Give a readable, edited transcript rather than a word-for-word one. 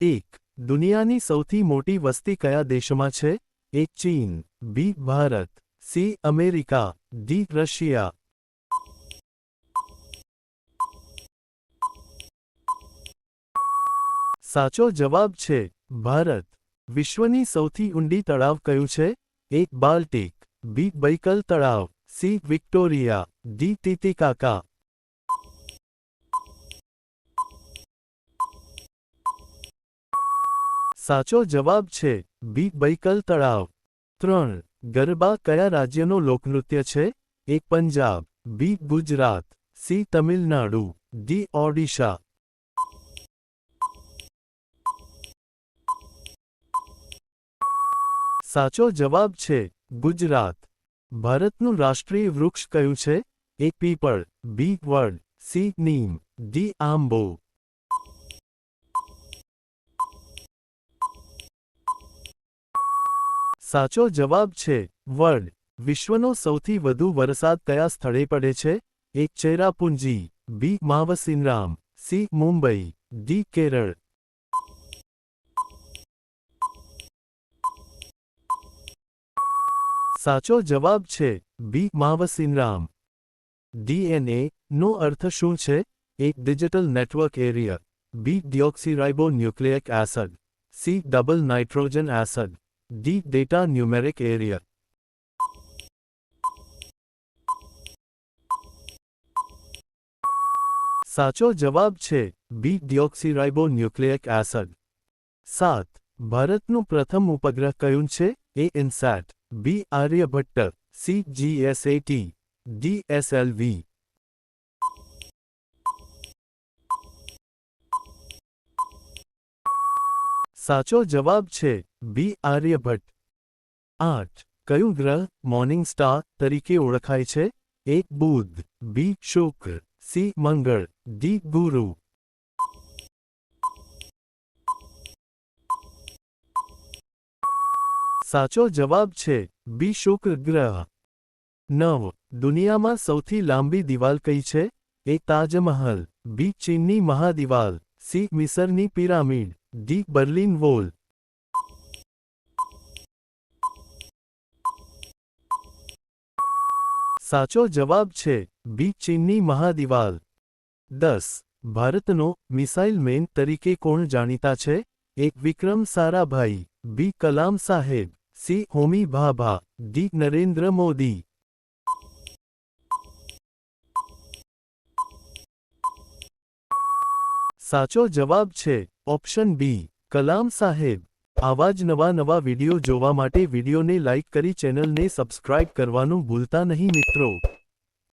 એક દુનિયાની સૌથી મોટી વસ્તી કયા દેશમાં છે? એ ચીન, B Bharat, C America, D Russia. સાચો જવાબ છે ભારત. વિશ્વની સૌથી ઊંડી તળાવ કયું છે? એ બાલ્ટિક, બી બૈકલ તળાવ, સી વિક્ટોરિયા, ડી ટીટીકાકા. સાચો જવાબ છે બી બૈકલ તળાવ. 3 ગરબા કયા રાજ્યનો લોકનૃત્ય છે? એ પંજાબ, બી ગુજરાત, સી તમિલનાડુ, ડી ઓડિશા. સાચો જવાબ છે ગુજરાત. ભારતનું રાષ્ટ્રીય વૃક્ષ કયું છે? એ પીપળ, બી વડ, સી નીમ, ડી આંબો. સાચો જવાબ છે વડ. વિશ્વનો સૌથી વધુ વરસાદ કયા સ્થળે પડે છે? એ ચેરાપુંજી, બી માવસિનરામ, સી મુંબઈ, ડી કેરળ. સાચો જવાબ છે બી માવસિનરામ. ડીએનએ નો અર્થ શું છે? A digital network area, B deoxyribo nucleic acid, C double nitrogen acid, D data numeric area. સાચો જવાબ છે બી ડિઓક્સીરાઇબો ન્યુક્લિક એસિડ. 7 ભારતનું પ્રથમ ઉપગ્રહ કયું છે? એ ઇનસેટ, બી આર્યભટ્ટ, સી જીએસએટી, ડી એસએલવી. સાચો જવાબ છે બી આર્યભટ્ટ. 8 કયું ગ્રહ મોર્નિંગ સ્ટાર તરીકે ઓળખાય છે? એ બુધ, બી શુક્ર, સી મંગળ, ડી ગુરુ. સાચો જવાબ છે બી શુક્ર ગ્રહ. 9 દુનિયામાં સૌથી લાંબી દિવાલ કઈ છે? એ તાજમહલ, બી ચીનની મહાદિવાલ, સી મિસરની પિરામિડ, ડી બર્લિન વોલ. સાચો જવાબ છે બી ચીનની મહાદિવાલ. 10 ભારતનો મિસાઇલ મેન તરીકે કોણ જાણીતા છે? એ વિક્રમ સારાભાઈ, બી કલામ સાહેબ, સી હોમી ભાભા, ડી નરેન્દ્ર મોદી. સાચો જવાબ છે ઓપ્શન બી કલામ સાહેબ. આવા જ નવા વિડિયો જોવા માટે વિડિયોને લાઇક કરી ચેનલને સબસ્ક્રાઇબ કરવાનું ભૂલતા નહીં મિત્રો.